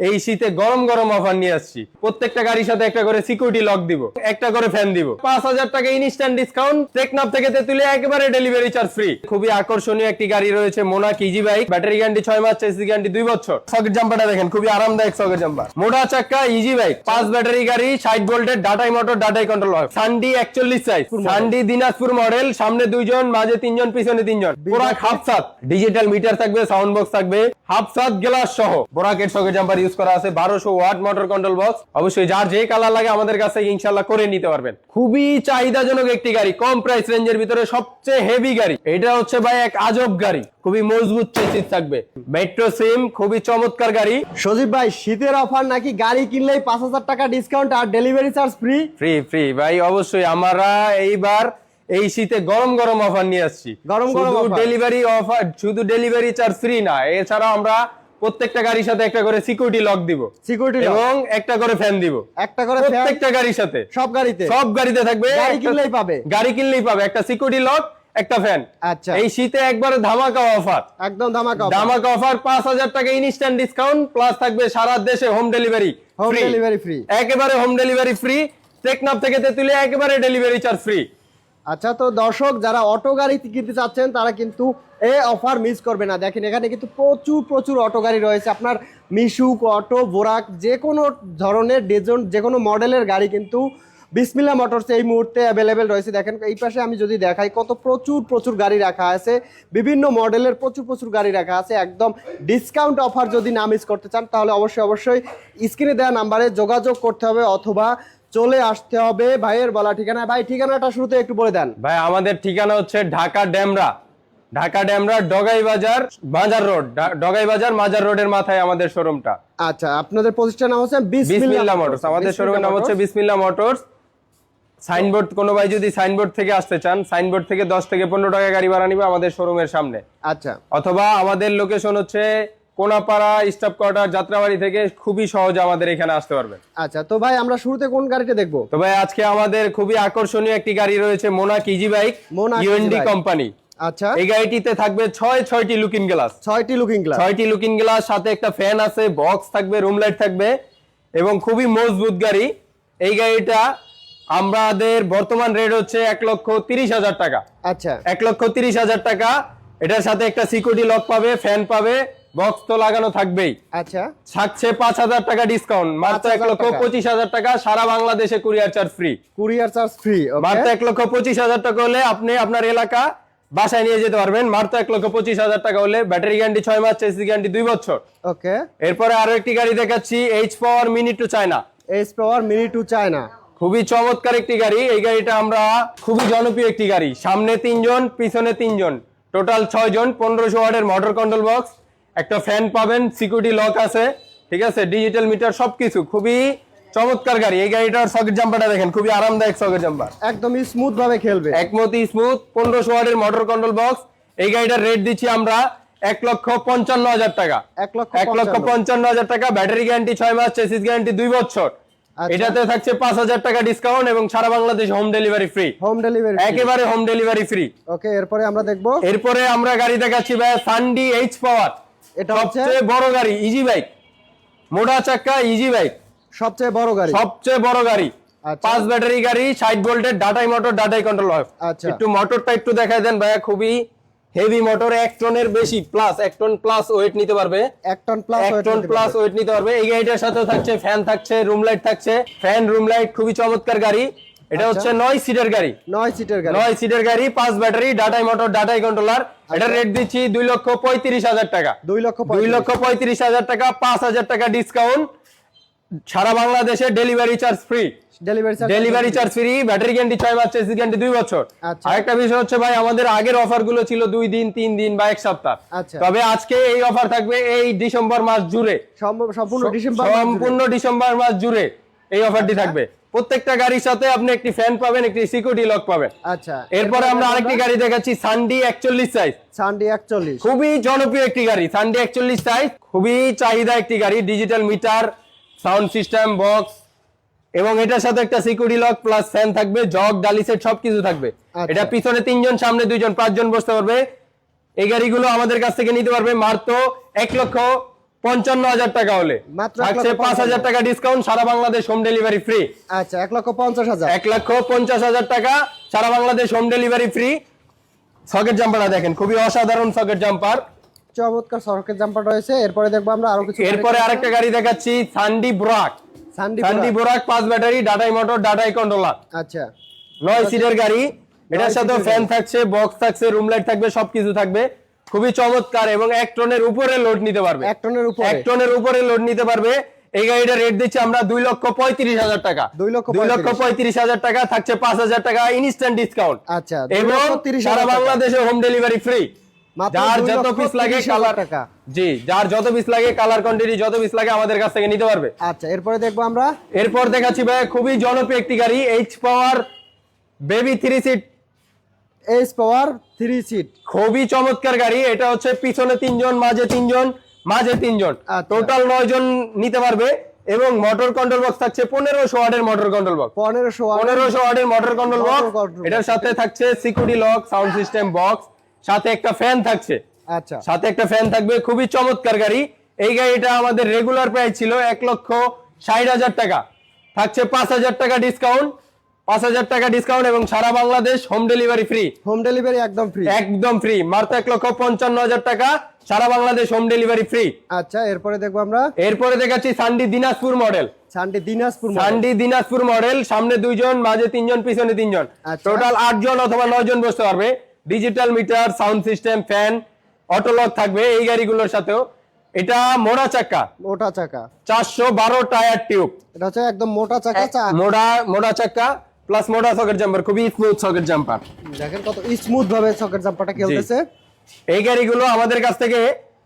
এই শীতে গরম গরম অফার নিয়ে আসছি। প্রত্যেকটা গাড়ির সাথে একটা করে সিকিউরিটি লক দিব, একটা করে ফ্যান দিব, 5000 টাকা ইনস্ট্যান্ট ডিসকাউন্ট, টেকনাফ থেকে তেতুলিয়া একেবারে ডেলিভারি চার্জ ফ্রি। খুবই আকর্ষণীয় একটি গাড়ি রয়েছে, monk easy bike. Battery guarantee 6 মাস, চেসিস গ্যারান্টি 2 বছর। সকেট জাম্পারটা দেখেন, খুবই আরামদায়ক সকেট জাম্পার। মোটা চাক্কা ইজি বাইক, 5 ব্যাটারি গাড়ি, 60 ভোল্টের, ডাটাই মোটর, ডাটাই কন্ট্রোল হয়। সানডি 41 সাইজ, সানডি দিনাজপুর মডেল, সামনে 2 জন, মাঝে 3 জন, পিছনে 3 জন। পুরো হাফ সাত ডিজিটাল মিটার থাকবে, সাউন্ড বক্স থাকবে, হাফ সাত গ্লাস সহ। বোরাকের সকেট জাম্পার ইউজ করা আছে, 1200 ওয়াট মোটর কন্ট্রোল বক্স। অবশ্যই যার যে কালার লাগে আমাদের কাছে ইনশাআল্লাহ করে নিতে পারবেন। খুবই চাহিদাজনক একটি গাড়ি, কম প্রাইস রেঞ্জের ভিতরে সবচেয়ে হেভি গাড়ি। এটা হচ্ছে ভাই এক আজব গাড়ি, খুবই মজবুত চেসিস থাকবে, মেট্রো সিম, খুবই চমৎকার গাড়ি। সজীব ভাই, শীতের অফার নাকি গাড়ি কিনলেই 5000 টাকা ডিসকাউন্ট আর delivery charge free? Free free ভাই, অবশ্যই। আমরা এইবার এই শীতে গরম গরম অফার নিয়ে আসছি। গরম গরম ডেলিভারি অফার, শুধু ডেলিভারি চার্জ ফ্রি না, এছাড়া আমরা প্রত্যেকটা গাড়ির সাথে একটা করে সিকিউরিটি লক দিব, সিকিউরিটি এবং একটা করে ফ্যান দিব, একটা করে প্রত্যেকটা গাড়ির সাথে। সব গাড়িতে থাকবে, গাড়ি কিনলেই পাবে, গাড়ি কিনলেই পাবে একটা সিকিউরিটি লক, একটা ফ্যান। আচ্ছা, এই শীতে একবারে ধামাকা অফার, একদম ধামাকা অফার। 5000 টাকা ইনস্ট্যান্ট ডিসকাউন্ট, প্লাস থাকবে সারা দেশে হোম ডেলিভারি ফ্রি। একেবারে হোম ডেলিভারি ফ্রি, টেকনাফ থেকে তেতুলিয়া একেবারে ডেলিভারি চার্জ ফ্রি। আচ্ছা, তো দর্শক যারা অটো গাড়ি কিনতে চাচ্ছেন তারা কিন্তু এই অফার মিস করবে না। দেখেন এখানে কিন্তু প্রচুর অটো গাড়ি রয়েছে, আপনার মিশুক, অটো, বোরাক, যে কোনো ধরনের ডেজন, যে কোনো মডেলের গাড়ি কিন্তু বিসমিল্লাহ মোটরস এই মুহূর্তে অ্যাভেলেবেল রয়েছে। দেখেন এই পাশে আমি যদি দেখাই, কত প্রচুর গাড়ি রাখা আছে, বিভিন্ন মডেলের প্রচুর গাড়ি রাখা আছে। একদম ডিসকাউন্ট অফার যদি না মিস করতে চান তাহলে অবশ্যই স্ক্রিনে দেওয়া নাম্বারে যোগাযোগ করতে হবে, অথবা চলে আসতে হবে ভাইয়ের বলা ঠিকানা। ভাই ঠিকানাটা শুরুতে একটু বলে দেন। ভাই আমাদের ঠিকানা হচ্ছে ঢাকা ডেমরা ডগাই বাজার মাজার রোড, ডগাই বাজার মাজার রোডের মাথায় আমাদের শোরুমটা। আচ্ছা, আপনাদের প্রতিষ্ঠান নাম হচ্ছে বিসমিল্লাহ মোটরস, আমাদের শোরুমের নাম হচ্ছে বিসমিল্লাহ মোটরস। সাইনবোর্ড, কোনো ভাই যদি সাইনবোর্ড থেকে আসতে চান, সাইনবোর্ড থেকে 10 থেকে 15 টাকা গাড়ি ভাড়া নিবে আমাদের শোরুমের সামনে। আচ্ছা, অথবা আমাদের লোকেশন হচ্ছে কোনাপাড়া স্টাফ কোয়ার্টার, যাত্রাবাড়ি থেকে খুবই সহজে আমাদের এখানে আসতে পারবেন। আচ্ছা, তো ভাই আমরা শুরুতে কোন গাড়িটা দেখবো? তো ভাই আজকে আমাদের খুবই আকর্ষণীয় একটি গাড়ি রয়েছে, monk easy bike, UND company. আচ্ছা, এই গাড়িটিতে থাকবে 6টি লুকিং গ্লাস, 6টি লুকিং গ্লাস, সাথে একটা ফ্যান আছে, বক্স থাকবে, রুম লাইট থাকবে, এবং খুবই মজবুত গাড়ি। এই গাড়িটা আমাদের বর্তমান রেট হচ্ছে 1,30,000 টাকা। আচ্ছা, 1,30,000 টাকা। এটার সাথে একটা সিকিউরিটি লক পাবে, ফ্যান পাবে, বক্স তো লাগানো থাকবেই। আচ্ছা, থাকছে 5,000 টাকা ডিসকাউন্ট, মাত্র 1,25,000 টাকা, সারা বাংলাদেশে কুরিয়ার চার্জ ফ্রি। মাত্র 1,25,000 টাকা হলে আপনি আপনার এলাকা বাসায় নিয়ে যেতে পারবেন। মাত্র 1,25,000 টাকা হলে ব্যাটারি গ্যারান্টি 6 মাস, চেসিস গ্যারান্টি 2 বছর। ওকে, এরপরে আরো একটি গাড়ি দেখাচ্ছি, H power mini two China. খুবই চমৎকার একটি গাড়ি। এই গাড়িটা আমরা খুবই জনপ্রিয় একটি গাড়ি, সামনে 3 জন, পিছনে 3 জন, টোটাল 6 জন, 1500 ওয়াটের মোটর কন্ট্রোল বক্স, একটা ফ্যান পাবেন, সিকিউরিটি লক আছে, ঠিক আছে, ডিজিটাল মিটার, সবকিছু। খুবই চমৎকার গাড়ি। এই গাড়িটার সকেট জাম্পারটা দেখেন, খুবই আরামদায়ক সকেট জাম্পার, একদম স্মুথ ভাবে খেলবে, একমতি স্মুথ, 1500 ওয়াটের মোটর কন্ট্রোল বক্স। এই গাড়িটার রেট দিচ্ছি আমরা 1,55,000 টাকা। 1,55,000 টাকা, ব্যাটারি গ্যারান্টি 6 মাস, চেসিস গ্যারান্টি 2 বছর। এটাতে থাকছে 5,000 টাকা ডিসকাউন্ট, এবং সারা বাংলাদেশ হোম ডেলিভারি ফ্রি। একেবারে হোম ডেলিভারি ফ্রি। ওকে, এরপরে আমরা দেখবো, এরপরে আমরা গাড়ি দেখাচ্ছি ভাই সানডি এইচ পাওয়ার, এটা সবচেয়ে বড় গাড়ি, ইজি বাইক, মোটা চাক্কা ইজি বাইক, সবচেয়ে বড় গাড়ি। 5 ব্যাটারি গাড়ি, 60 ভোল্টের, ডাটাই মোটর, ডাটাই কন্ট্রোল হয়। একটু মোটরটা একটু দেখাই দেন ভাইয়া, খুবই হেভি মোটর, 1 টনের বেশি প্লাস, 1 টন প্লাস ওয়েট নিতে পারবে, 1 টন প্লাস ওয়েট নিতে পারবে। এই গাড়িটার সাথে থাকছে ফ্যান, থাকছে রুম লাইট, থাকছে ফ্যান, রুম লাইট, খুবই চমৎকার গাড়ি। এটা হচ্ছে 9 সিটের গাড়ি, 5 ব্যাটারি, ডাটাই মোটর, ডাটাই কন্ট্রোলার। এটা রেট দিচ্ছি 2,35,000 টাকা। 2,35,000 টাকা, 5,000 টাকা ডিসকাউন্ট, সারা বাংলাদেশে delivery charge free. Battery guarantee 6 মাস, চেসিস গ্যারান্টি 2 বছর। আরেকটা বিষয় হচ্ছে ভাই, আমাদের আগের অফার গুলো ছিল 2 দিন, 3 দিন বা 1 সপ্তাহ। তবে আজকে এই অফার থাকবে এই ডিসেম্বর মাস জুড়ে, সম্পূর্ণ ডিসেম্বর মাস জুড়ে এই অফারটি থাকবে। প্রত্যেকটা গাড়ির সাথে আপনি একটি ফ্যান পাবেন, একটি সিকিউরিটি লক পাবেন। আচ্ছা, এরপরে আমরা আরেকটি গাড়ি দেখাচ্ছি, সানডি 41 সাইজ। খুবই জনপ্রিয় একটি গাড়ি, সানডি 41 সাইজ, খুবই চাহিদা একটি গাড়ি, digital meter, sound system, box, এবং এটার সাথে একটা সিকিউরিটি লক প্লাস ফ্যান থাকবে, জগ, ডালি সেট, সবকিছু থাকবে। এটা পিছনে 3 জন, সামনে 2 জন, 5 জন বসতে পারবে। এই গাড়িগুলো আমাদের কাছ থেকে নিতে পারবে মাত্র 55,000 টাকা হলে মাত্র থাকছে 5,000 টাকা ডিসকাউন্ট, সারা বাংলাদেশ হোম ডেলিভারি ফ্রি। আচ্ছা 1,50,000। 1,50,000 টাকা, সারা Bangladesh home delivery free. Socket জাম্পারটা দেখেন, খুবই অসাধারণ সকেট জাম্পার, চমৎকার সকেট জাম্পার রয়েছে। এরপরে দেখবো আমরা আরো কিছু। এরপরে আরেকটা গাড়ি দেখাচ্ছি, সান্ডি বোরাক। সান্ডি বোরাক 5 ব্যাটারি, ডাটাই মোটর, ডাটাই কন্ট্রোলার, আচ্ছা 9 সিটের গাড়ি। এটার সাথে ফ্যান থাকছে, বক্স থাকছে, রুম লাইট থাকবে, সবকিছু থাকবে। খুবই চমৎকার এবং 1 টনের উপরে লোড নিতে পারবে। 1 টনের উপরে, 1 টনের উপরে লোড নিতে পারবে। এই গাড়িটা রেট দিচ্ছি আমরা 2,35,000 টাকা। 2,35,000 টাকা, থাকছে 5,000 টাকা ইনস্ট্যান্ট ডিসকাউন্ট। আচ্ছা এবং সারা বাংলাদেশে হোম ডেলিভারি ফ্রি। যার যত পিস লাগে কালার, টাকা। জি, যার যত পিস লাগে কালার কোয়ান্টিটি যত পিস লাগে আমাদের কাছ থেকে নিতে পারবে। আচ্ছা এরপরে দেখবো আমরা। এরপর দেখাচ্ছি ভাই খুবই জনপ্রিয় একটি গাড়ি, H power baby 3 seat. H power 3 seat, খুবই চমৎকার গাড়ি। এটা হচ্ছে পিছনে 3 জন, মাঝে 3 জন, মাঝে 3 জন, আচ্ছা। টোটাল 9 জন নিতে পারবে। এবং মোটর কন্ট্রোল বক্স থাকছে 1500 ওয়াটের মোটর কন্ট্রোল বক্স। 1500 ওয়াটের মোটর কন্ট্রোল বক্স। এটার সাথে থাকছে security lock, sound system box, সাথে একটা ফ্যান থাকছে। আচ্ছা সাথে একটা ফ্যান থাকবে। খুবই চমৎকার গাড়ি। এই গাড়িটা আমাদের রেগুলার প্রাইস ছিল 1,60,000 টাকা, থাকছে 5,000 টাকা ডিসকাউন্ট, 5,000 টাকা ডিসকাউন্ট এবং সারা Bangladesh home delivery free. Home delivery একদম ফ্রি, একদম ফ্রি, মাত্র 1,55,000 টাকা, সারা বাংলাদেশ হোম ডেলিভারি ফ্রি। আচ্ছা এরপরে দেখবো আমরা। এরপরে দেখাচ্ছি Sandy Dinajpur model. Sandy Dinajpur model, সামনে 2 জন, মাঝে 3 জন, পিছনে 3 জন, আচ্ছা। টোটাল 8 জন অথবা 9 জন বসতে পারবে। Digital meter, sound system, fan, auto lock থাকবে এই গাড়িগুলোর সাথেও। এটা মোটা চাকা, 412 টায়ার টিউব। এটা হচ্ছে একদম মোটা চাকা, মোটা চাকা প্লাস মোটা সকেট জাম্পার, খুবই স্মুথ সকেট জাম্পার। দেখেন কত স্মুথ ভাবে সকেট জাম্পারটা খেলতেছে। এই গাড়িগুলো আমাদের কাছ থেকে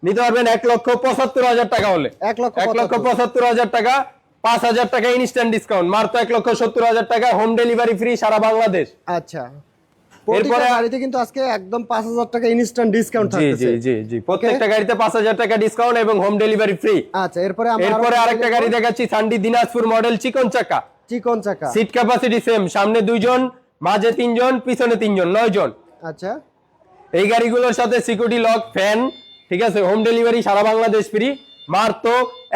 নিতে পারবেন 1,75,000 টাকা হলে। 1,75,000 টাকা, 5,000 টাকা ইনস্ট্যান্ট ডিসকাউন্ট, মাত্র 1,70,000 টাকা, হোম ডেলিভারি ফ্রি সারা বাংলাদেশ। আচ্ছা এরপরে গাড়িতে কিন্তু আজকে একদম 5,000 টাকা ইনস্ট্যান্ট ডিসকাউন্ট থাকছে। জি, প্রত্যেকটা গাড়িতে 5,000 টাকা ডিসকাউন্ট এবং হোম ডেলিভারি ফ্রি। আচ্ছা এরপরে আরেকটা গাড়ি দেখাচ্ছি, সান্ডি দিনাজপুর মডেল, চিকন চাকা। সিট ক্যাপাসিটি সেম, সামনে 2 জন, মাঝে 3 জন, পিছনে 3 জন, 9 জন। আচ্ছা এই গাড়িগুলোর সাথে সিকিউরিটি লক, ফ্যান, ঠিক আছে, হোম ডেলিভারি সারা বাংলাদেশ ফ্রি, মাত্র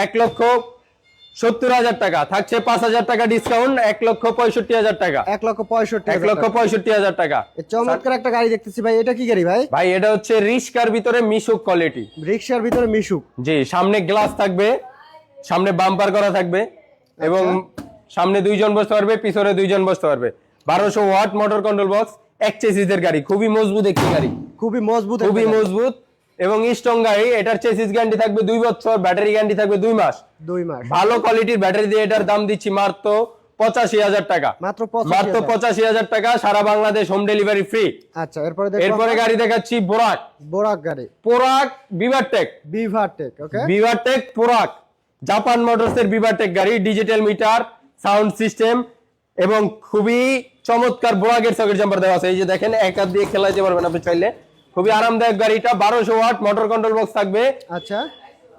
1,70,000 টাকা, থাকছে 5,000 টাকা ডিসকাউন্ট, 1,65,000 টাকা। 1,65,000 টাকা। চমৎকার একটা গাড়ি দেখতেছি ভাই, এটা কি গাড়ি ভাই? ভাই এটা হচ্ছে রিস্কার ভিতরে মিশুক কোয়ালিটি। রিক্সার ভিতরে মিশুক, জি, সামনে গ্লাস থাকবে, সামনে বাম্পার করা থাকবে এবং সামনে 2 জন বসতে পারবে, পিছনে 2 জন বসতে পারবে। 1200 ওয়াট মোটর কন্ট্রোল বক্স, এক চেসিসের গাড়ি, খুবই মজবুত একটি গাড়ি, খুবই মজবুত এবং স্ট্রং গাড়ি। এটার চেসিস গ্যারান্টি থাকবে 2 বছর, ব্যাটারি গ্যারান্টি থাকবে 2 মাস। ভালো কোয়ালিটির ব্যাটারি দিয়ে এটার দাম দিচ্ছি মাত্র 85,000 টাকা, মাত্র 85,000 টাকা, সারা বাংলাদেশ হোম ডেলিভারি ফ্রি। আচ্ছা এরপরে গাড়ি দেখাচ্ছি বোরাক গাড়ি, বিভারটেক। ওকে, বিভারটেক পোরাক, জাপান মোটরসের বিভারটেক গাড়ি, ডিজিটাল মিটার, সাউন্ড সিস্টেম এবং খুবই চমৎকার বোরাকের সকেট জাম্পার দেওয়া আছে। এই যে দেখেন, এক হাত দিয়ে খেলাইতে পারবেন আপনি চাইলে, খুবই আরামদায়ক গাড়িটা। 1200 ওয়াট মোটর কন্ট্রোল বক্স থাকবে। আচ্ছা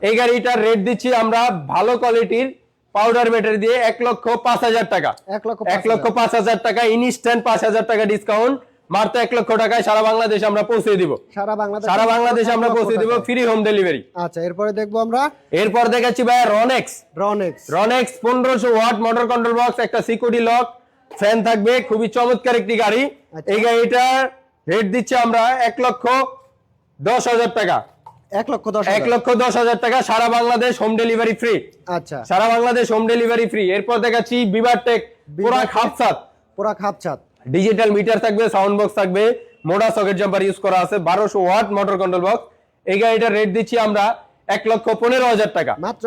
এই গাড়িটার রেট দিচ্ছি আমরা ভালো কোয়ালিটির পাউডার ব্যাটারি দিয়ে 1,05,000 টাকা, 1,05,000 টাকা ইনস্ট্যান্ট, 5,000 টাকা ডিসকাউন্ট, মাত্র 1 লক্ষ টাকায় সারা বাংলাদেশ আমরা পৌঁছে দিব। সারা বাংলাদেশ আমরা পৌঁছে দিব, ফ্রি হোম ডেলিভারি। আচ্ছা এরপরে দেখবো আমরা। এরপর দেখাচ্ছি ভাই রনেক্স 1500 ওয়াট মোটর কন্ট্রোল বক্স, একটা সিকিউরিটি লক, ফ্যান থাকবে, খুবই চমৎকার একটি গাড়ি। এই গাড়িটা রেট দিচ্ছি আমরা 1,10,000 টাকা, 1,10,000 টাকা, সারা বাংলাদেশ হোম ডেলিভারি ফ্রি। আচ্ছা, সারা বাংলাদেশ হোম ডেলিভারি ফ্রি। এরপর দেখাচ্ছি বিভারটেক পোরাক হাফসাত, ডিজিটাল মিটার থাকবে, সাউন্ড বক্স থাকবে, মোটা সকেট জাম্পার ইউজ করা আছে, 1200 ওয়াট মোটর কন্ট্রোল বক্স। এই গাড়িটার রেট দিচ্ছি আমরা 1,15,000 টাকা, মাত্র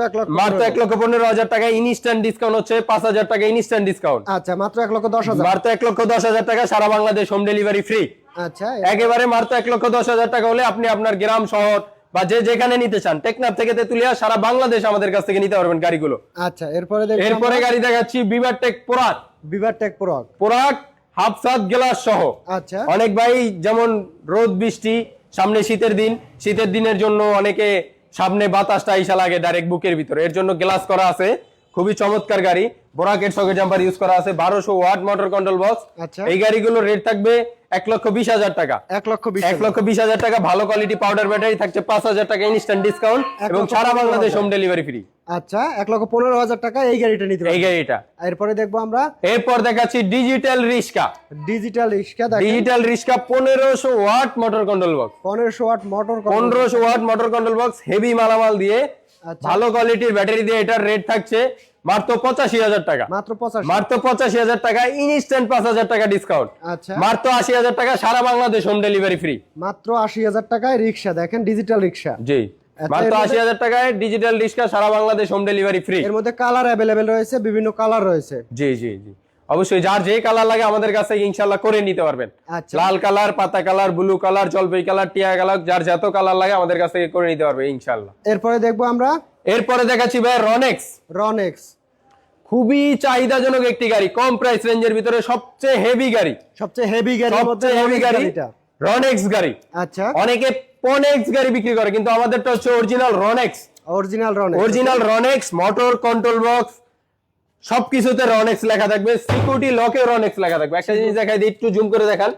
1,15,000 টাকা ইনস্ট্যান্ট ডিসকাউন্ট হচ্ছে 5,000 টাকা ইনস্ট্যান্ট ডিসকাউন্ট। আচ্ছা মাত্র 1,10,000 টাকা, সারা বাংলাদেশ হোম ডেলিভারি ফ্রি। আচ্ছা একেবারে মাত্র 1,10,000 টাকা হলে আপনি আপনার গ্রাম শহর বা যেখানে নিতে চান, টেকনাফ থেকে তেতুলিয়া, সারা বাংলাদেশ আমাদের কাছ থেকে নিতে পারবেন গাড়িগুলো। আচ্ছা এরপরে গাড়ি দেখাচ্ছি বিভারটেক পোরাক হাফসাত গ্লাস সহ। আচ্ছা, অনেক ভাই যেমন রোদ বৃষ্টি, সামনে শীতের দিনের জন্য অনেকে সামনে বাতাসটা আইসা লাগে ডাইরেক্ট বুকের ভিতরে, এর জন্য গ্লাস করা আছে, খুবই চমৎকার গাড়ি, বোরাকের সকেট জাম্পার ইউজ করা আছে, 1200 ওয়াট মোটর কন্ট্রোল বক্স। আচ্ছা। এই গাড়িগুলোর রেট থাকবে 1,20,000 টাকা। 1,20,000 টাকা। ভালো কোয়ালিটি পাউডার ব্যাটারি থাকছে 5,000 টাকা ইনস্ট্যান্ট ডিসকাউন্ট এবং সারা বাংলাদেশ হোম ডেলিভারি ফ্রি। আচ্ছা, 1,15,000 টাকা এই গাড়িটা নিতে পারবেন। এই গাড়িটা এরপরে দেখবো আমরা, এরপর দেখাচ্ছি ডিজিটাল রিস্কা। ডিজিটাল রিক্সা দেখেন, ডিজিটাল রিস্কা 1500 watt motor control box. 1500 watt motor 1500 watt motor control box, heavy মালামাল দিয়ে, আচ্ছা। ভালো কোয়ালিটির ব্যাটারি দিয়ে এটার রেট থাকছে মাত্র 85,000 টাকা। মাত্র 85। মাত্র 85,000 টাকা ইনস্ট্যান্ট 5,000 টাকা ডিসকাউন্ট। আচ্ছা, মাত্র 80,000 টাকা সারা বাংলাদেশ হোম ডেলিভারি ফ্রি। মাত্র 80,000 টাকায় রিক্সা দেখেন, ডিজিটাল রিক্সা। জি, আচ্ছা, মাত্র এর মধ্যে- 80,000 টাকায় ডিজিটাল রিস্কা সারা বাংলাদেশ হোম ডেলিভারি ফ্রি। এর মধ্যে কালার অ্যাভেলেবেল রয়েছে, বিভিন্ন কালার রয়েছে। জি জি জি, অবশ্যই যার যে কালার লাগে আমাদের কাছে ইনশাআল্লাহ করে নিতে পারবেন। আচ্ছা, লাল কালার, পাতা কালার, ব্লু কালার, জলপাই কালার, টিয়া কালার, যার যত কালার লাগে আমাদের কাছ থেকে করে নিতে পারবে ইনশাআল্লাহ। এরপরে দেখবো আমরা এরপরে দেখাচ্ছি ভাই রনেক্স। রনেক্স, খুবই চাহিদাজনক একটি গাড়ি, কম প্রাইস রেঞ্জের ভিতরে সবচেয়ে হেভি গাড়ি, সবচেয়ে হেভি গাড়ির মধ্যে সবচেয়ে হেভি রনেক্স গাড়ি গাড়িটা। রনেক্স গাড়ি। আচ্ছা, অনেকে পনেক্স গাড়ি বিক্রি করে কিন্তু আমাদেরটা হচ্ছে original Ronex. Original Ronex. Original Ronex, motor control box সবকিছুতে রনেক্স লেখা থাকবে, সিকিউরিটি লকে রনেক্স লেখা থাকবে। একটা জিনিস দেখাই দিই, একটু জুম করে দেখান,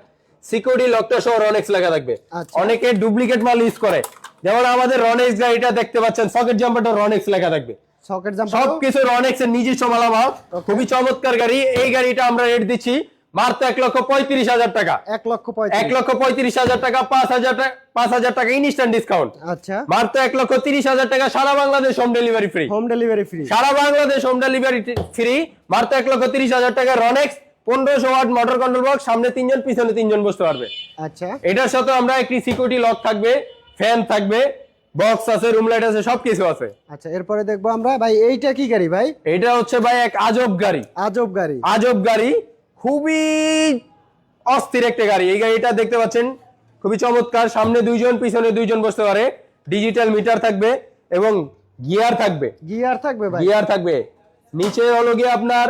সিকিউরিটি লকটা সহ রনেক্স লেখা থাকবে। আচ্ছা। অনেকে ডুপ্লিকেট মাল ইউজ করে, যেমন আমাদের রনেক্স গাড়িটা দেখতে পাচ্ছেন, সকেট জাম্পারটা রনেক্স লেখা থাকবে, সকেট জাম্পার সবকিছু রনেক্স এর নিজস্ব মালামাল। খুবই চমৎকার গাড়ি। এই গাড়িটা আমরা রেট দিচ্ছি মাত্র 1,35,000 টাকা। 1,35,000। 1,35,000 টাকা, 5,000 টাকা ইনস্ট্যান্ট ডিসকাউন্ট। আচ্ছা, মাত্র 1,30,000 টাকা সারা Bangladesh home delivery free. Home delivery free. সারা বাংলাদেশ হোম ডেলিভারি ফ্রি। মাত্র 1,30,000 টাকা Ronex, 1500 watt motor control box, সামনে 3 জন পিছনে 3 জন বসতে পারবে। আচ্ছা, এটার সাথে আমরা একটি সিকিউরিটি লক থাকবে, ফ্যান থাকবে, বক্স আছে, রুম লাইট আছে, সবকিছু আছে। আচ্ছা, এরপরে দেখবো আমরা ভাই, এইটা কি গাড়ি ভাই? এটা হচ্ছে ভাই এক আজব গাড়ি। আজব গাড়ি। আজব গাড়ি, খুবই অস্থির একটা গাড়ি। এই গাড়িটা দেখতে পাচ্ছেন খুবই চমৎকার, সামনে 2 জন পিছনে 2 জন বসতে পারে, ডিজিটাল মিটার থাকবে এবং গিয়ার থাকবে। গিয়ার থাকবে ভাই? গিয়ার থাকবে, নিচে হলো গিয়ে আপনার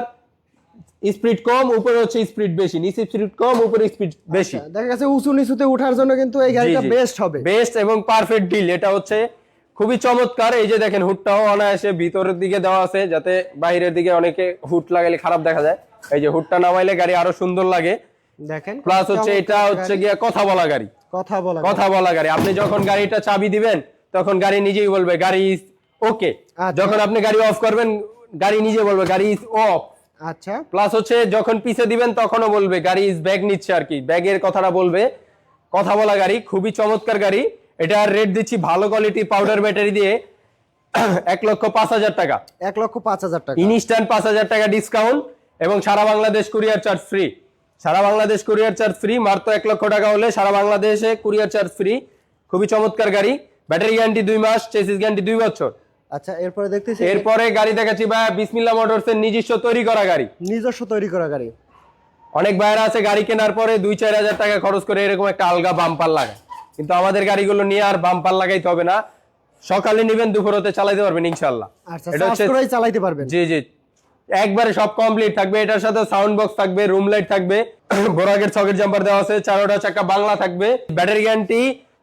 স্পিড কম, উপরে হচ্ছে স্পিড বেশি, নিচে স্পিড কম, উপরে স্পিড বেশি। আচ্ছা, দেখা গেছে উঁচু নিচুতে ওঠার জন্য কিন্তু এই গাড়িটা বেস্ট হবে। বেস্ট এবং পারফেক্ট ডিল। এটা হচ্ছে খুবই চমৎকার। এই যে দেখেন হুডটাও অনায়াসে ভিতরের দিকে দেওয়া আছে, যাতে বাইরের দিকে অনেকে হুড লাগাইলে খারাপ দেখা যায়। এই যে হুডটা নামাইলে গাড়ি আরো সুন্দর লাগে। দেখেন, প্লাস হচ্ছে এটা হচ্ছে গিয়া কথা বলা গাড়ি। কথা বলা গাড়ি, আপনি যখন গাড়িটা চাবি দিবেন তখন গাড়ি নিজেই বলবে গাড়ি ইজ ওকে। আচ্ছা। যখন আপনি গাড়ি অফ করবেন গাড়ি নিজে বলবে গাড়ি ইজ অফ। আচ্ছা, প্লাস হচ্ছে যখন পিছে দিবেন তখনও বলবে গাড়ি ইজ ব্যাগ নিচ্ছে আর কি, ব্যাগের কথাটা বলবে। কথা বলা গাড়ি, খুবই চমৎকার গাড়ি। এটার রেট দিচ্ছি ভালো কোয়ালিটির পাউডার ব্যাটারি দিয়ে 1,05,000 টাকা। 1,05,000 টাকা ইনস্ট্যান্ট 5,000 টাকা ডিসকাউন্ট এবং সারা বাংলাদেশ কুরিয়ার চার্জ ফ্রি। সারা বাংলাদেশ কুরিয়ার চার্জ ফ্রি। মাত্র 1 লক্ষ টাকা হলে সারা বাংলাদেশে কুরিয়ার চার্জ ফ্রি। খুবই চমৎকার গাড়ি। ব্যাটারি গ্যারান্টি 2 মাস, চেসিস গ্যারান্টি 2 বছর। আচ্ছা, এরপরে দেখতেছি, এরপরে গাড়ি দেখাচ্ছি ভাই বিসমিল্লাহ মোটরস এর নিজস্ব তৈরি করা গাড়ি। নিজস্ব তৈরি করা গাড়ি। অনেক ভাইরা আছে গাড়ি কেনার পরে 2-4 হাজার টাকা খরচ করে এরকম একটা আলগা বাম্পার লাগায়, কিন্তু আমাদের গাড়িগুলো নিয়ে আর বাম্পার লাগাইতে হবে না। সকালে নিবেন, দুপুর হতে চালাতে পারবেন ইনশাআল্লাহ। আচ্ছা, চার্জ করেই চালাতে পারবেন। জি জি, একবারে সব কমপ্লিট থাকবে। এটার সাথে সাউন্ড বক্স থাকবে, রুম লাইট থাকবে, বোরাকের সকেট জাম্পার দেওয়া আছে, 4টা চাকা বাংলা থাকবে। ব্যাটারি গ্যারান্টি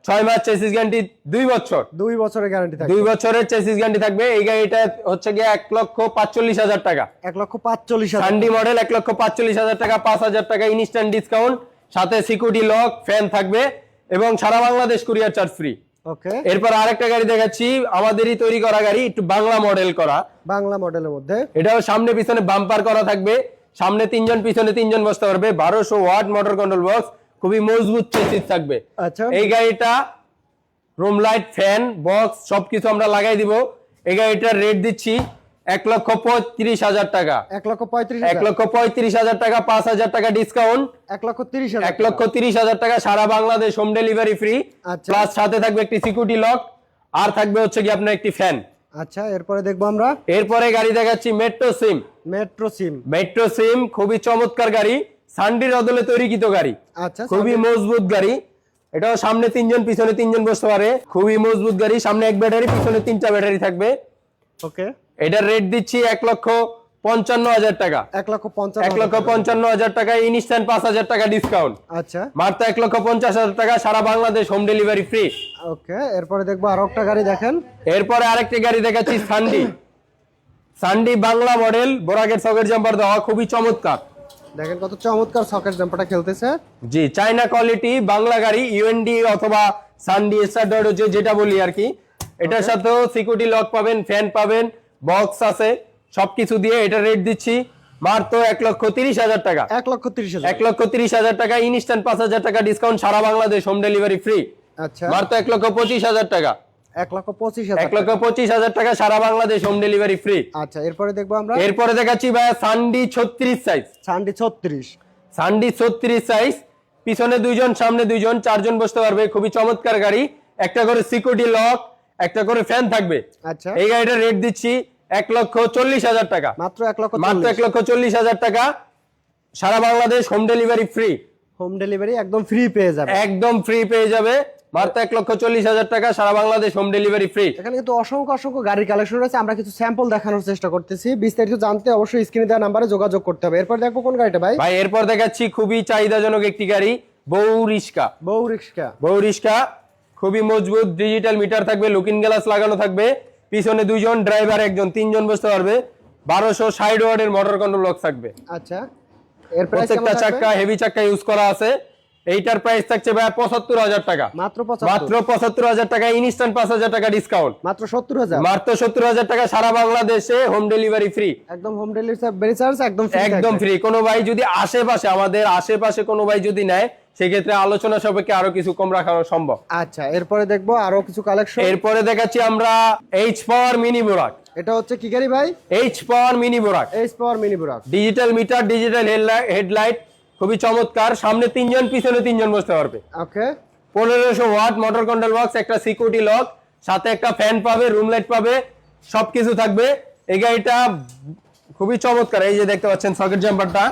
6 মাস, চেসিস গ্যারান্টি 2 বছর। 2 বছরের গ্যারান্টি থাকবে। 2 বছরের চেসিস গ্যারান্টি থাকবে। এই গাড়িটা হচ্ছে গিয়ে 1,45,000 টাকা। 1,45,000 সানডি মডেল, 1,45,000 টাকা, 5,000 টাকা ইনস্ট্যান্ট ডিসকাউন্ট, সাথে সিকিউরিটি লক, ফ্যান থাকবে এবং সারা বাংলাদেশ কুরিয়ার চার্জ ফ্রি। ওকে, এরপর আরেকটা গাড়ি দেখাচ্ছি, আমাদেরই তৈরি করা গাড়ি, একটু বাংলা মডেল করা। বাংলা মডেলের মধ্যে এটাও সামনে পিছনে বাম্পার করা থাকবে, সামনে 3 জন পিছনে 3 জন বসতে পারবে, 1200 ওয়াট মোটর কন্ট্রোল বক্স, খুবই মজবুত চেসিস থাকবে। আচ্ছা, এই গাড়িটা রুম লাইট, ফ্যান, বক্স সবকিছু আমরা লাগাই দিব। এই গাড়িটার রেট দিচ্ছি 1,35,000 টাকা। 1,35,000 1,35,000 টাকা, 5,000 টাকা ডিসকাউন্ট, 1,30,000 1,30,000 টাকা সারা বাংলাদেশ হোম ডেলিভারি ফ্রি। আচ্ছা। প্লাস সাথে থাকবে একটি সিকিউরিটি লক, আর থাকবে হচ্ছে কি আপনার একটি ফ্যান। আচ্ছা, এরপরে দেখবো আমরা এরপরে গাড়ি দেখাচ্ছি মেট্রো সিম। মেট্রো সিম। মেট্রো সিম খুবই চমৎকার গাড়ি, সানডির বদলে তৈরিকৃত গাড়ি, আচ্ছা, খুবই মজবুত গাড়ি। এটাও সামনে 3 জন পিছনে 3 জন বসতে পারে, খুবই মজবুত গাড়ি। সামনে 1 ব্যাটারি, পিছনে 3টা ব্যাটারি থাকবে। ওকে, এটার রেট দিচ্ছি 1,55,000 টাকা। 1,55,000 টাকা ইনস্ট্যান্ট, 5,000 টাকা ডিসকাউন্ট। আচ্ছা, মাত্র 1,50,000 টাকা সারা বাংলাদেশ হোম ডেলিভারি ফ্রি। ওকে, এরপরে দেখবো আরো একটা গাড়ি দেখেন। এরপরে আরেকটি গাড়ি দেখাচ্ছি সানডি। সানডি বাংলা মডেল, বোরাকের সকেট জাম্পার দেওয়া, খুবই চমৎকার। দেখেন কত চমৎকার সকেট জাম্পারটা খেলতেছে। জি, চায়না কোয়ালিটি বাংলা গাড়ি, ইউএনডি অথবা সানডি স্টার্টার হচ্ছে যেটা বলি আর কি। এটার সাথেও সিকিউরিটি লক পাবেন, ফ্যান পাবেন, বক্স আছে, সবকিছু দিয়ে এটা রেট দিচ্ছি মাত্র 1,30,000 টাকা। 1,30,000। 1,30,000 টাকা, ইনস্ট্যান্ট 5,000 টাকা ডিসকাউন্ট, সারা বাংলাদেশ হোম ডেলিভারি ফ্রি। আচ্ছা, মাত্র 1,25,000 টাকা। 1,25,000। 1,25,000 টাকা, সারা বাংলাদেশ হোম ডেলিভারি ফ্রি। আচ্ছা, এরপরে দেখবো আমরা। এরপরে দেখাচ্ছি ভাইয়া সানডি 36 সাইজ। সানডি 36। সানডি 36 সাইজ, পিছনে 2 জন, সামনে 2 জন, 4 জন বসতে পারবে, খুবই চমৎকার গাড়ি। একটা করে সিকিউরিটি লক, একটা করে ফ্যান থাকবে। আচ্ছা, এই গাড়িটার রেট দিচ্ছি 1,40,000 টাকা। মাত্র 1,40,000 টাকা, সারা Bangladesh home delivery free. Home delivery একদম ফ্রি পেয়ে যাবে। একদম ফ্রি পেয়ে যাবে, মাত্র 1,40,000 টাকা, সারা বাংলাদেশ হোম ডেলিভারি ফ্রি। এখানে কিন্তু অসংখ্য অসংখ্য গাড়ির কালেকশন রয়েছে, আমরা কিছু স্যাম্পল দেখানোর চেষ্টা করতেছি। বিস্তারিত জানতে অবশ্যই স্ক্রিনে দেওয়া নাম্বারে যোগাযোগ করতে হবে। এরপর দেখবো কোন গাড়িটা ভাই? ভাই এরপর দেখাচ্ছি খুবই চাহিদাজনক একটি গাড়ি, বউ রিস্কা। বউ রিক্সা। বউ রিস্কা, খুবই মজবুত, ডিজিটাল মিটার থাকবে, লুকিং গ্লাস লাগানো থাকবে, পিছনে 2 জন, ড্রাইভার 1 জন, 3 জন বসতে পারবে, 1260 ওয়াটের মোটর কন্ট্রোল লক থাকবে। আচ্ছা, এর প্রাইস প্রত্যেকটা চাক্কা হেভি চাক্কা ইউজ করা আছে। এইটার প্রাইস থাকছে ভাই 75,000 টাকা। মাত্র মাত্র 75,000 টাকা, ইনস্ট্যান্ট 5,000 টাকা ডিসকাউন্ট। মাত্র 70,000। মাত্র 70,000 টাকা, সারা বাংলাদেশে হোম ডেলিভারি ফ্রি। একদম হোম ডেলিভারি চার্জ একদম ফ্রি। একদম ফ্রি। কোনো ভাই যদি আশেপাশে, আমাদের আশেপাশে কোনো ভাই যদি নেয়, সেক্ষেত্রে আলোচনা সাপেক্ষে আরো কিছু কম রাখানো সম্ভব। আচ্ছা, এরপরে দেখবো আরো কিছু কালেকশন। এরপরে দেখাচ্ছি আমরা এইচ পাওয়ার মিনি বোরাক। এটা হচ্ছে কি গাড়ি ভাই? এইচ পাওয়ার মিনি বোরাক, এইচ পাওয়ার মিনি বুরাক। ডিজিটাল মিটার, ডিজিটাল হেডলাইট, খুবই চমৎকার। সামনে 3 জন, পিছনে 3 জন বসতে পারবে। ওকে, 1500 ওয়াট মোটর কন্ট্রোল বক্স, একটা সিকিউরিটি লক, সাথে একটা ফ্যান পাবে, রুম লাইট পাবে, সবকিছু থাকবে। এই গাড়িটা খুবই চমৎকার। এই যে দেখতে পাচ্ছেন সকেট জাম্পারটা,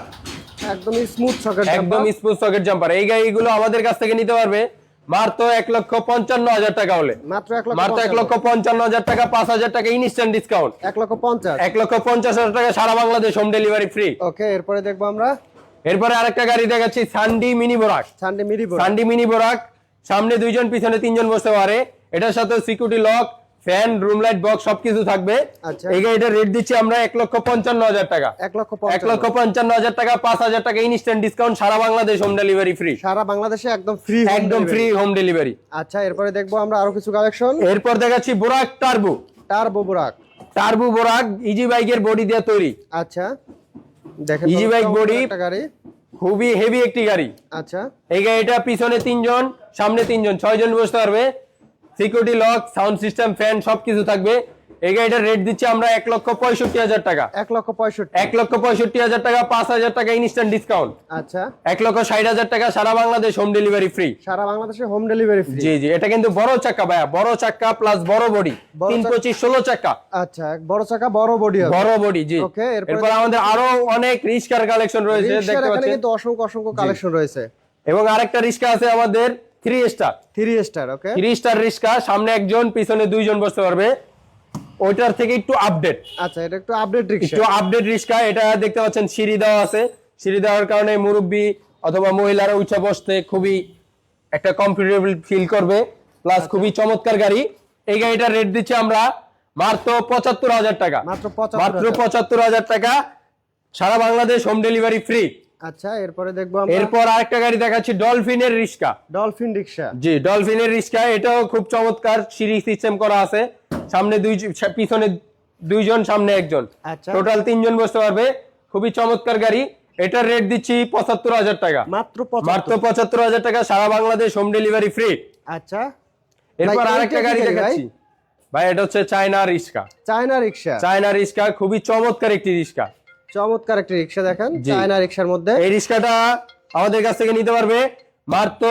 একদম স্মুথ সকেট একদম স্মুথ সকেট জাম্পার। এই গাড়িগুলো আমাদের কাছ থেকে নিতে পারবে মাত্র 1,55,000 টাকা হলে। মাত্র মাত্র 1,55,000 টাকা, 5,000 টাকা ইনস্ট্যান্ট ডিসকাউন্ট। 1,50,000। 1,50,000 টাকা, সারা বাংলাদেশ হোম ডেলিভারি ফ্রি। ওকে, এরপরে দেখবো আমরা এরপরে আরেকটা গাড়ি দেখাচ্ছি, সানডি মিনি বোরাক। Sunday mini বুরাক। সানডি মিনি বোরাক, সামনে 2 জন, পিছনে 3 জন বসতে পারে। এটার সাথে security lock, fan, room light, box সবকিছু থাকবে। আচ্ছা, এই গাড়িটার রেট দিচ্ছি আমরা 1,55,000 টাকা। 1,55,000 টাকা, 5,000 টাকা ইনস্ট্যান্ট ডিসকাউন্ট, সারা বাংলাদেশ হোম ডেলিভারি ফ্রি। সারা বাংলাদেশে একদম ফ্রি। একদম ফ্রি হোম ডেলিভারি। আচ্ছা, এরপরে দেখবো আমরা আরো কিছু কালেকশন। এরপর দেখাচ্ছি বোরাক টার্বো। টার্বো বুরাক। টার্বো বোরাক, ইজি বাইকের বডি দিয়ে তৈরি। আচ্ছা, দেখেন ইজি বাইক বডি, একটা গাড়ি। খুবই হেভি একটি গাড়ি। আচ্ছা, এই গাড়িটা পিছনে 3 জন, সামনে 3 জন, 6 জন বসতে পারবে, security lock, sound system, fan সবকিছু থাকবে। এই গাড়িটার রেট দিচ্ছি আমরা 1,65,000 টাকা। 1,65,000। 1,65,000 টাকা, 5,000 টাকা ইনস্ট্যান্ট ডিসকাউন্ট। আচ্ছা, 1,60,000 টাকা, সারা বাংলাদেশ হোম ডেলিভারি ফ্রি। সারা বাংলাদেশে হোম ডেলিভারি ফ্রি। জি জি, এটা কিন্তু বড় চাক্কা ভাইয়া, বড় চাক্কা প্লাস বড় বডি, 325-16 চাক্কা। আচ্ছা, বড় চাকা বড় বডি হবে। বড় বডি, জি। ওকে, এরপর আমাদের আরো অনেক রিস্কার কালেকশন রয়েছে, রিক্সার দেখতে এখানে পাচ্ছেন। কিন্তু অসংখ্য অসংখ্য কালেকশন রয়েছে। এবং আরেকটা রিস্কা আছে আমাদের 3 স্টার। 3 স্টার। ওকে, 3 স্টার রিস্কা, সামনে 1 জন, পিছনে 2 জন বসতে পারবে। ওইটার থেকে একটু আপডেট, আচ্ছা, এটা একটু আপডেট রিক্সা। একটু আপডেট রিস্কা। এটা দেখতে পাচ্ছেন সিঁড়ি দেওয়া আছে, সিঁড়ি দেওয়ার কারণে মুরব্বি অথবা মহিলারা উঁচা বসতে খুবই একটা কমফোর্টেবল ফিল করবে, প্লাস খুবই চমৎকার গাড়ি। এই গাড়িটার রেট দিচ্ছি আমরা মাত্র 75,000 টাকা। মাত্র মাত্র 75,000। 75,000 টাকা, সারা বাংলাদেশ হোম ডেলিভারি ফ্রি। আচ্ছা, এরপরে দেখবো আমরা এরপর আরেকটা গাড়ি দেখাচ্ছি, ডলফিনের রিস্কা। ডলফিন রিক্সা। জি, ডলফিনের রিস্কা, এটাও খুব চমৎকার, সিঁড়ি সিস্টেম করা আছে, সামনে 2, পিছনে 2 জন, সামনে 1 জন, আচ্ছা, টোটাল 3 জন বসতে পারবে, খুবই চমৎকার গাড়ি। এটার রেট দিচ্ছি 75,000 টাকা। মাত্র মাত্র 75,000 টাকা, সারা বাংলাদেশ হোম ডেলিভারি ফ্রি। আচ্ছা, এরপর ভাই, আরেকটা এইটা গাড়ি কি গাড়ি দেখাচ্ছি ভাই, এটা হচ্ছে চায়না রিস্কা। চায়না রিক্সা। চায়না রিস্কা, খুবই চমৎকার একটি রিস্কা। চমৎকার একটা রিক্সা দেখেন, জি। চায়না রিক্সার মধ্যে। এই রিস্কাটা আমাদের কাছ থেকে নিতে পারবে মাত্র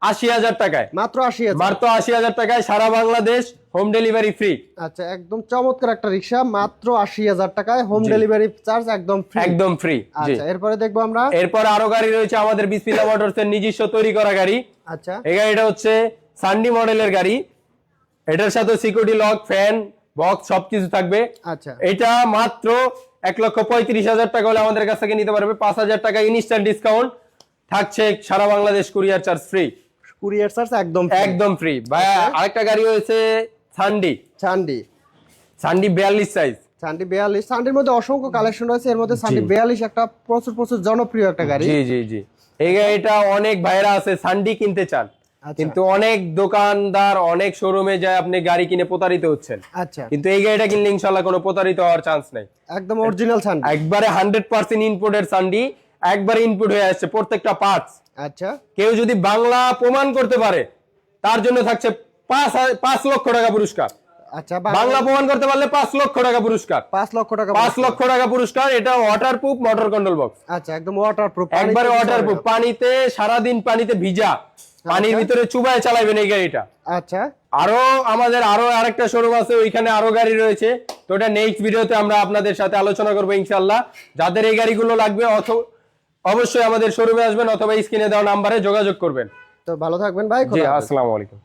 80,000 টাকায়। মাত্র 80,000। মাত্র 80,000 টাকায়, সারা বাংলাদেশ হোম ডেলিভারি ফ্রি। আচ্ছা, একদম চমৎকার একটা রিক্সা, মাত্র 80,000 টাকায় হোম ডেলিভারি চার্জ একদম ফ্রি। একদম ফ্রি। জি, আচ্ছা, এরপরে দেখবো আমরা এরপর আরো গাড়ি রয়েছে আমাদের বিসমিল্লাহ মোটরসের নিজস্ব তৈরি করা গাড়ি। আচ্ছা, এই গাড়িটা হচ্ছে সানডি মডেলের গাড়ি। এটার সাথে সিকিউরিটি লক, ফ্যান, বক্স সবকিছু থাকবে। আচ্ছা, এটা মাত্র 1,35,000 টাকা হলে আমাদের কাছ থেকে নিতে পারবে। 5,000 টাকা ইনস্ট্যান্ট ডিসকাউন্ট থাকছে, সারা Bangladesh courier charge free. Courier charge একদম একদম ফ্রি। ভাই আরেকটা গাড়ি হয়েছে সানডি। চান্ডি। সানডি 42 সাইজ। সানডি 42, সানডির মধ্যে অসংখ্য কালেকশন রয়েছে, এর মধ্যে সানডি 42 একটা প্রচুর জনপ্রিয় একটা গাড়ি। জি জি জি, এই গাড়িটা অনেক ভাইরা আছে সানডি কিনতে চান, কিন্তু অনেক দোকানদার অনেক শোরুমে যায় আপনি গাড়ি কিনে প্রতারিত হচ্ছেন। আচ্ছা, কিন্তু এই গাড়িটা কিনলে ইনশাআল্লাহ কোনো প্রতারিত হওয়ার চান্স নাই। একদম অরিজিনাল সানডি, একবারে 100% ইনপুটের সানডি, একবারে ইনপুট হয়ে আসছে প্রত্যেকটা পার্টস। আচ্ছা, কেউ যদি বাংলা প্রমাণ করতে পারে তার জন্য থাকছে 5 লক্ষ টাকা পুরস্কার। আচ্ছা, বাংলা প্রমাণ করতে পারলে 5 লক্ষ টাকা পুরস্কার। 5 লক্ষ টাকা, 5 লক্ষ টাকা পুরস্কার। এটা ওয়াটারপ্রুফ মোটর কন্ট্রোল বক্স। আচ্ছা, একদম ওয়াটারপ্রুফ, একবারে ওয়াটারপ্রুফ, পানিতে সারাদিন পানিতে ভিজা, পানির ভিতরে চুবায় চালাবেন এই গাড়িটা। আচ্ছা, আমাদের আরেকটা শোরুম আছে, ওইখানে আরো গাড়ি রয়েছে, তো এটা নেক্সট ভিডিওতে আমরা আপনাদের সাথে আলোচনা করবো ইনশাআল্লাহ। যাদের এই গাড়িগুলো লাগবে অবশ্যই আমাদের শোরুমে আসবেন অথবা স্ক্রিনে দেওয়া নাম্বারে যোগাযোগ করবেন। তো ভালো থাকবেন ভাই, জি, আসসালামু আলাইকুম।